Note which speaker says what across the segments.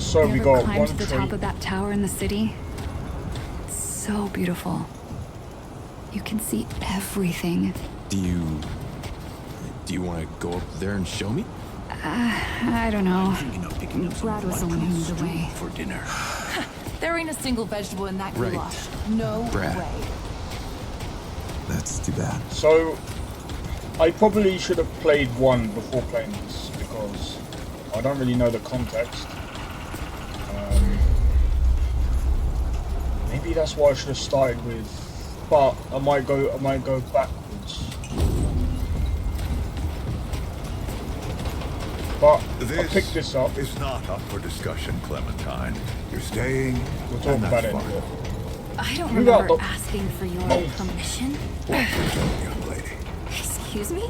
Speaker 1: So
Speaker 2: You
Speaker 1: we
Speaker 2: ever
Speaker 1: got
Speaker 2: climbed
Speaker 1: one
Speaker 2: to the
Speaker 1: tree.
Speaker 2: top of that tower in the city? It's so beautiful. You can see everything.
Speaker 3: Do you want to go up there and show me?
Speaker 2: I don't know.
Speaker 4: Thinking of picking up some
Speaker 2: Brad was the one who knew the way.
Speaker 4: for dinner.
Speaker 5: There ain't a single vegetable in that
Speaker 3: Right.
Speaker 5: goulash. No
Speaker 3: Brad.
Speaker 5: way.
Speaker 4: That's too bad.
Speaker 1: So I probably should have played one before playing this because I don't really know the context. Maybe that's what I should have started with, but I might go backwards. But I'll pick this up.
Speaker 6: It's not up for discussion, Clementine. You're staying.
Speaker 1: We'll talk
Speaker 6: and
Speaker 1: about
Speaker 6: that's
Speaker 1: it.
Speaker 6: fine.
Speaker 2: I don't
Speaker 1: You got
Speaker 2: remember
Speaker 1: the-
Speaker 2: asking for your
Speaker 1: Oh.
Speaker 2: permission.
Speaker 6: Watch yourself, young lady.
Speaker 2: Excuse me?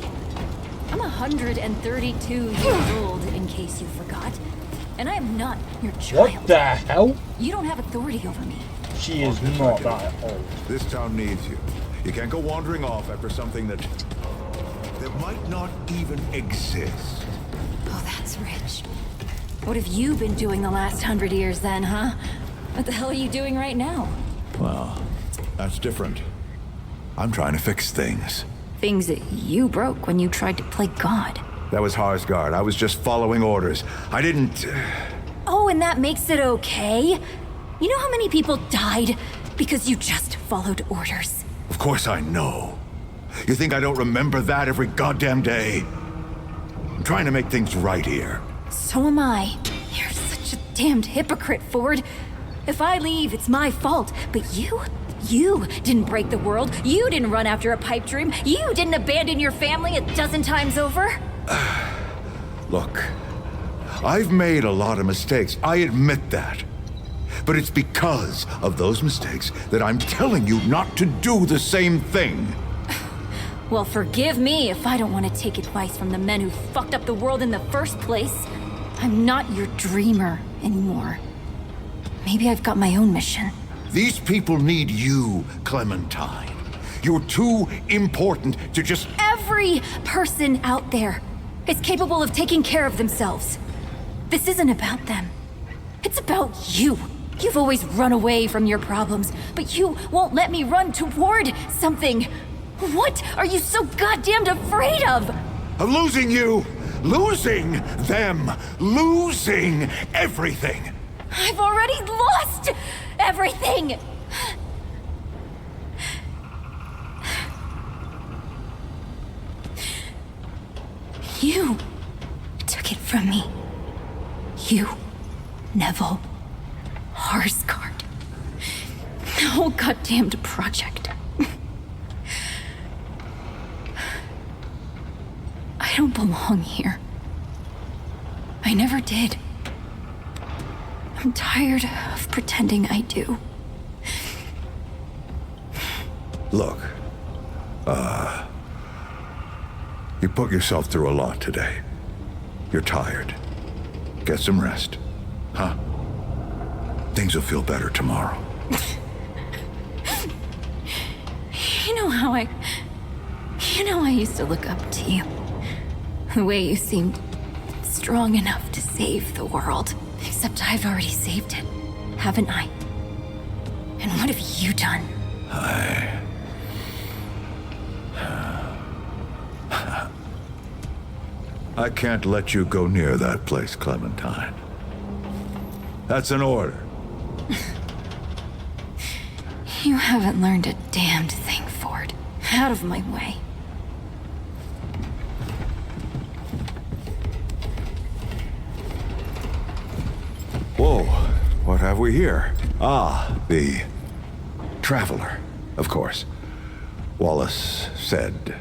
Speaker 2: I'm 132 years old, in case you forgot. And I am not your child.
Speaker 1: What the hell?
Speaker 2: You don't have authority over me.
Speaker 1: She is not that old.
Speaker 6: This town needs you. You can't go wandering off after something that might not even exist.
Speaker 2: Oh, that's rich. What have you been doing the last 100 years then, huh? What the hell are you doing right now?
Speaker 6: Well, that's different. I'm trying to fix things.
Speaker 2: Things that you broke when you tried to play God.
Speaker 6: That was Harsgard. I was just following orders. I didn't...
Speaker 2: Oh, and that makes it okay? You know how many people died because you just followed orders?
Speaker 6: Of course I know. You think I don't remember that every goddamn day? I'm trying to make things right here.
Speaker 2: So am I. You're such a damned hypocrite, Ford. If I leave, it's my fault. But you didn't break the world. You didn't run after a pipe dream. You didn't abandon your family a dozen times over.
Speaker 6: Look, I've made a lot of mistakes. I admit that. But it's because of those mistakes that I'm telling you not to do the same thing.
Speaker 2: Well, forgive me if I don't want to take advice from the men who fucked up the world in the first place. I'm not your dreamer anymore. Maybe I've got my own mission.
Speaker 6: These people need you, Clementine. You're too important to just...
Speaker 2: Every person out there is capable of taking care of themselves. This isn't about them. It's about you. You've always run away from your problems, but you won't let me run toward something. What are you so goddamned afraid of?
Speaker 6: Of losing you, losing them, losing everything.
Speaker 2: I've already lost everything! You took it from me. You, Neville, Harsgard. The whole goddamned project. I don't belong here. I never did. I'm tired of pretending I do.
Speaker 6: Look, you put yourself through a lot today. You're tired. Get some rest, huh? Things will feel better tomorrow.
Speaker 2: You know how I used to look up to you. The way you seemed strong enough to save the world. Except I've already saved it, haven't I? And what have you done?
Speaker 6: I can't let you go near that place, Clementine. That's an order.
Speaker 2: You haven't learned a damned thing, Ford. Out of my way.
Speaker 6: Whoa, what have we here? Ah, the Traveler, of course. Wallace said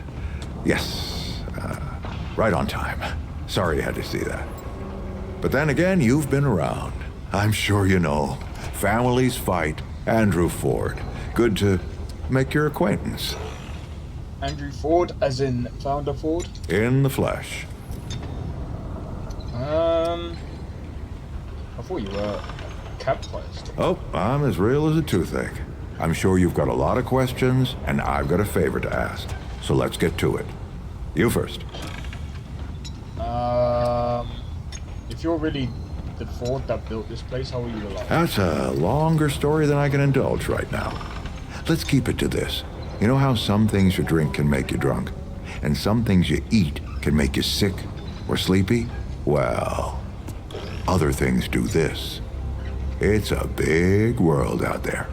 Speaker 6: yes. Right on time. Sorry you had to see that. But then again, you've been around. I'm sure you know. Families fight. Andrew Ford. Good to make your acquaintance.
Speaker 1: Andrew Ford, as in Founder Ford.
Speaker 6: In the flesh.
Speaker 1: I thought you were a cab player still.
Speaker 6: Oh, I'm as real as a toothache. I'm sure you've got a lot of questions, and I've got a favor to ask. So let's get to it. You first.
Speaker 1: If you're really the Ford that built this place? How were you alive?
Speaker 6: That's a longer story than I can indulge right now. Let's keep it to this. You know how some things you drink can make you drunk, and some things you eat can make you sick or sleepy? Well, other things do this. It's a big world out there.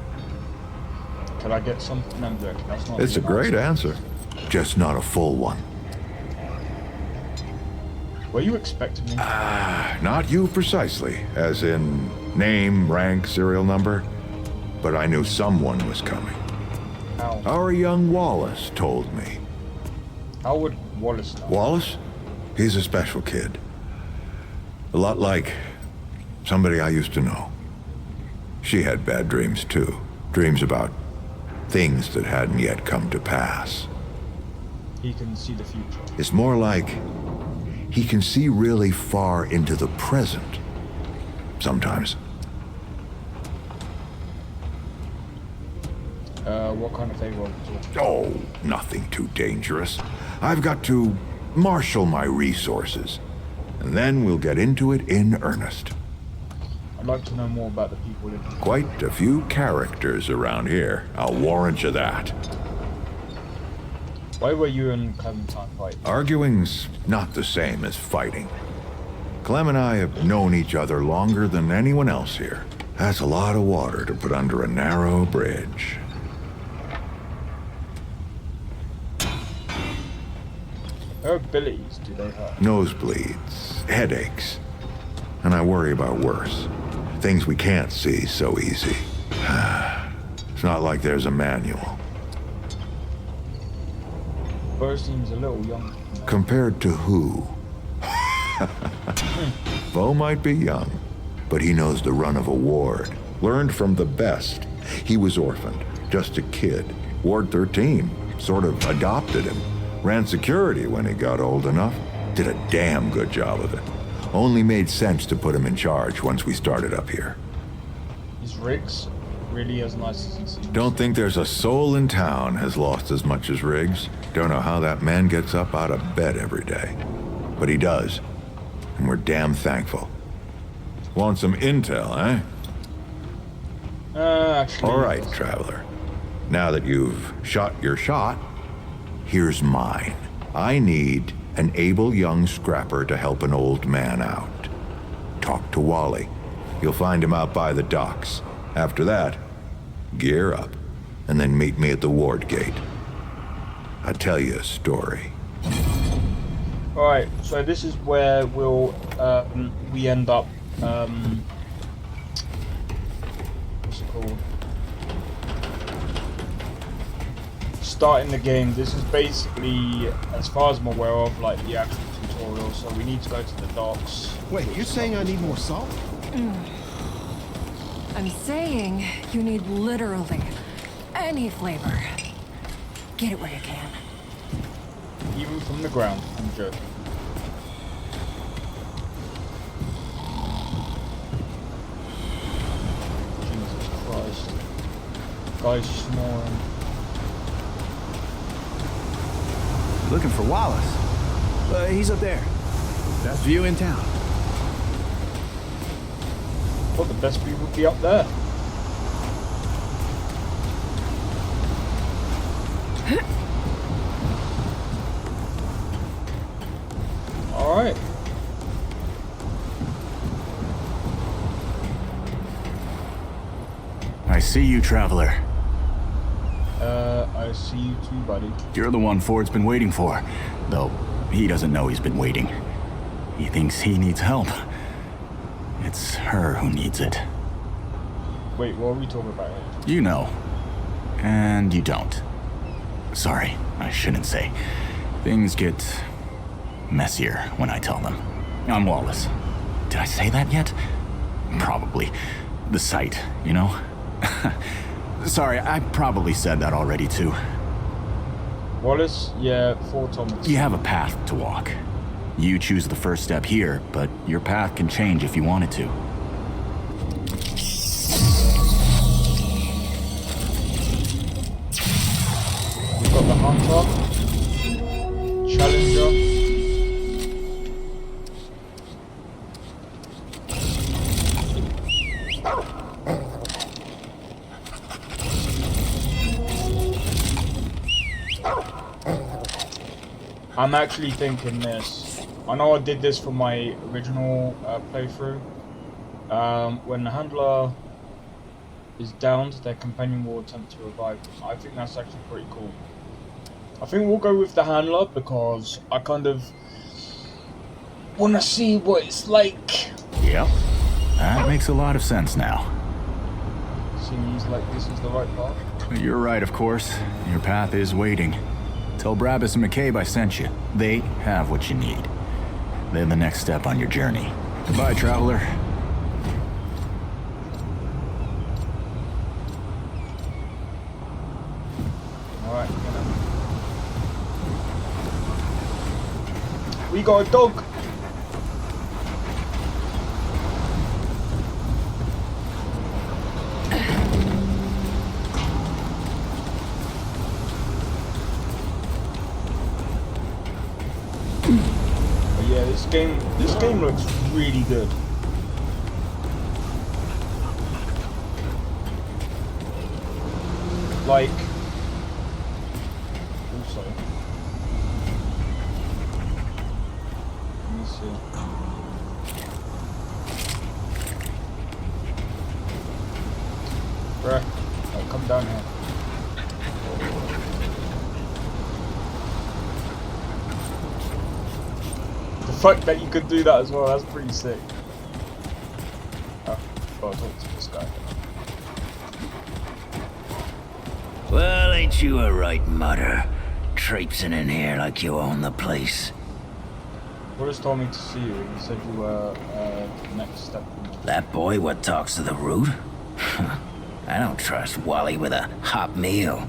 Speaker 1: Could I get some? No, I'm joking. That's not
Speaker 6: It's a
Speaker 1: really an
Speaker 6: great answer, just not a full one.
Speaker 1: Were you expecting me?
Speaker 6: Not you precisely, as in name, rank, serial number, but I knew someone was coming.
Speaker 1: How?
Speaker 6: Our young Wallace told me.
Speaker 1: How would Wallace know?
Speaker 6: Wallace? He's a special kid. A lot like somebody I used to know. She had bad dreams too. Dreams about things that hadn't yet come to pass.
Speaker 1: He can see the future.
Speaker 6: It's more like he can see really far into the present. Sometimes.
Speaker 1: What kind of favor?
Speaker 6: Oh, nothing too dangerous. I've got to marshal my resources. And then we'll get into it in earnest.
Speaker 1: I'd like to know more about the people in here.
Speaker 6: Quite a few characters around here. I'll warrant you that.
Speaker 1: Why were you and Clementine fighting?
Speaker 6: Arguing's not the same as fighting. Clem and I have known each other longer than anyone else here. That's a lot of water to put under a narrow bridge.
Speaker 1: Her abilities, do they hurt?
Speaker 6: Nosebleeds, headaches, and I worry about worse. Things we can't see so easy. It's not like there's a manual.
Speaker 1: Bo seems a little young.
Speaker 6: Compared to who? Bo might be young, but he knows the run of a ward. Learned from the best. He was orphaned, just a kid. Ward 13 sort of adopted him. Ran security when he got old enough. Did a damn good job of it. Only made sense to put him in charge once we started up here.
Speaker 1: Is Riggs really as nice as he seems?
Speaker 6: Don't think there's a soul in town has lost as much as Riggs. Don't know how that man gets up out of bed every day. But he does. And we're damn thankful. Want some intel, eh?
Speaker 1: Actually...
Speaker 6: All right, traveler. Now that you've shot your shot, here's mine. I need an able young scrapper to help an old man out. Talk to Wally. You'll find him out by the docks. After that, gear up, and then meet me at the ward gate. I'll tell you a story.
Speaker 1: Alright, so this is where we end up, what's it called? Starting the game. This is basically, as far as I'm aware of, like the actual tutorial, so we need to go to the docks.
Speaker 7: Wait, you're saying I need more salt?
Speaker 2: I'm saying you need literally any flavor. Get it where you can.
Speaker 1: Even from the ground, I'm joking. Jesus Christ. Guy's snoring.
Speaker 7: Looking for Wallace. He's up there. Best view in town.
Speaker 1: Well, the best view would be up there. Alright.
Speaker 8: I see you, traveler.
Speaker 1: I see you too, buddy.
Speaker 8: You're the one Ford's been waiting for. Though, he doesn't know he's been waiting. He thinks he needs help. It's her who needs it.
Speaker 1: Wait, what are we talking about here?
Speaker 8: You know. And you don't. Sorry, I shouldn't say. Things get messier when I tell them. I'm Wallace. Did I say that yet? Probably. The site, you know? Sorry, I probably said that already too.
Speaker 1: Wallace? Yeah, Fort Thomas.
Speaker 8: You have a path to walk. You choose the first step here, but your path can change if you wanted to.
Speaker 1: We've got the Hunter, Challenger. I'm actually thinking this. I know I did this for my original playthrough. When the handler is downed, their companion will attempt to revive them. I think that's actually pretty cool. I think we'll go with the handler because I kind of want to see what it's like.
Speaker 8: Yep. That makes a lot of sense now.
Speaker 1: Seems like this is the right path.
Speaker 8: You're right, of course. Your path is waiting. Tell Brabus and McCabe I sent you. They have what you need. They're the next step on your journey. Goodbye, traveler.
Speaker 1: Alright, we got a dog! But yeah, this game looks really good. Like, also, let me see. Bruh, oh, come down here. The fact that you could do that as well, that's pretty sick. Oh, I'll talk to this guy.
Speaker 9: Well, ain't you a right mutter? Traipsing in here like you own the place.
Speaker 1: Willis told me to see you. He said you were the next step.
Speaker 9: That boy what talks to the root? I don't trust Wally with a hot meal.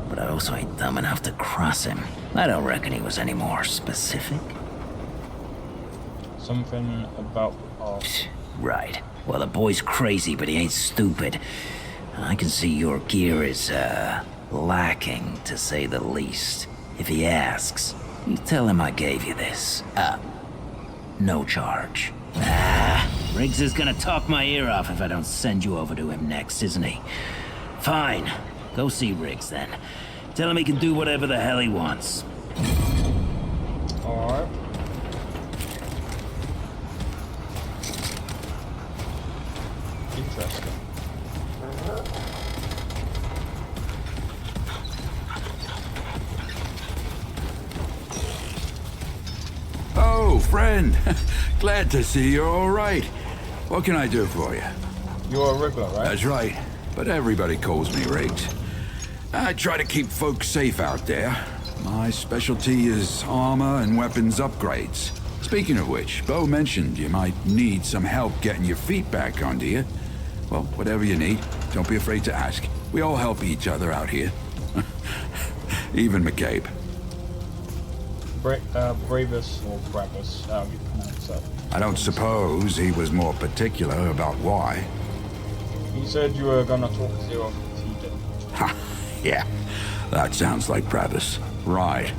Speaker 9: But I also ain't dumb enough to cross him. I don't reckon he was any more specific.
Speaker 1: Something about the past.
Speaker 9: Right. Well, the boy's crazy, but he ain't stupid. I can see your gear is, lacking, to say the least. If he asks, you tell him I gave you this. No charge. Riggs is gonna talk my ear off if I don't send you over to him next, isn't he? Fine. Go see Riggs, then. Tell him he can do whatever the hell he wants.
Speaker 1: Alright. Interesting.
Speaker 10: Oh, friend. Glad to see you're all right. What can I do for you?
Speaker 1: You're a Riddler, right?
Speaker 10: That's right, but everybody calls me Riggs. I try to keep folks safe out there. My specialty is armor and weapons upgrades. Speaking of which, Bo mentioned you might need some help getting your feet back under you. Well, whatever you need, don't be afraid to ask. We all help each other out here. Even McCabe.
Speaker 1: Bravus or Brabus, however you pronounce that.
Speaker 10: I don't suppose he was more particular about why.
Speaker 1: He said you were gonna talk to Zero if he didn't.
Speaker 10: Ha, yeah. That sounds like Brabus. Right.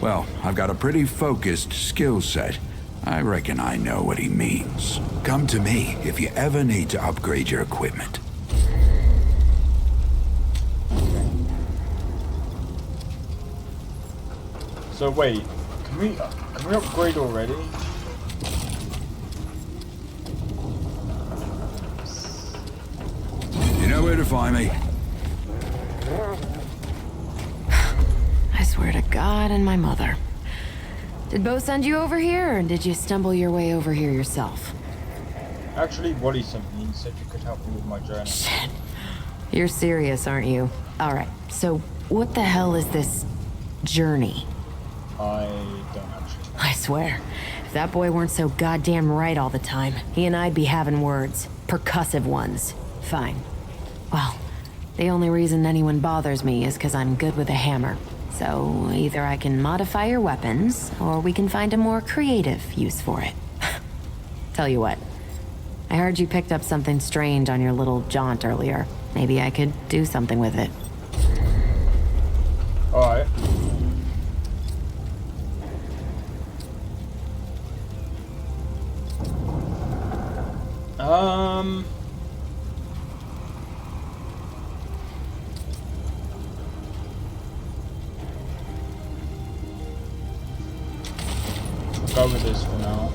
Speaker 10: Well, I've got a pretty focused skill set. I reckon I know what he means. Come to me if you ever need to upgrade your equipment.
Speaker 1: So wait, can we upgrade already?
Speaker 10: You know where to find me.
Speaker 11: I swear to God and my mother. Did Bo send you over here, or did you stumble your way over here yourself?
Speaker 1: Actually, Wally sent me. He said you could help me with my journey.
Speaker 11: Shit. You're serious, aren't you? Alright, so what the hell is this journey?
Speaker 1: I don't actually.
Speaker 11: I swear, if that boy weren't so goddamn right all the time, he and I'd be having words. Percussive ones. Fine. Well, the only reason anyone bothers me is because I'm good with a hammer. So either I can modify your weapons, or we can find a more creative use for it. Tell you what, I heard you picked up something strange on your little jaunt earlier. Maybe I could do something with it.
Speaker 1: Alright. go with this for now.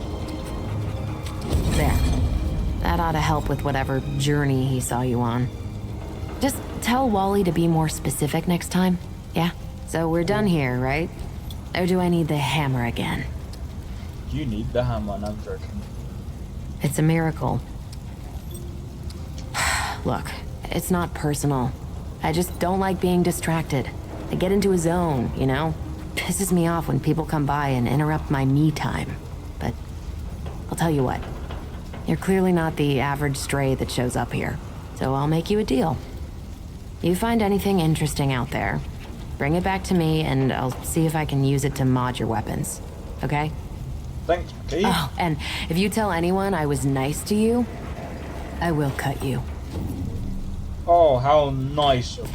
Speaker 11: There. That ought to help with whatever journey he saw you on. Just tell Wally to be more specific next time, yeah? So we're done here, right? Or do I need the hammer again?
Speaker 1: You need the hammer, and I'm joking.
Speaker 11: It's a miracle. Look, it's not personal. I just don't like being distracted. I get into a zone, you know? Pisses me off when people come by and interrupt my me time. But I'll tell you what. You're clearly not the average stray that shows up here. So I'll make you a deal. You find anything interesting out there, bring it back to me and I'll see if I can use it to mod your weapons. Okay?
Speaker 1: Thanks, Kate.
Speaker 11: Oh, and if you tell anyone I was nice to you, I will cut you.
Speaker 1: Oh, how nice of you.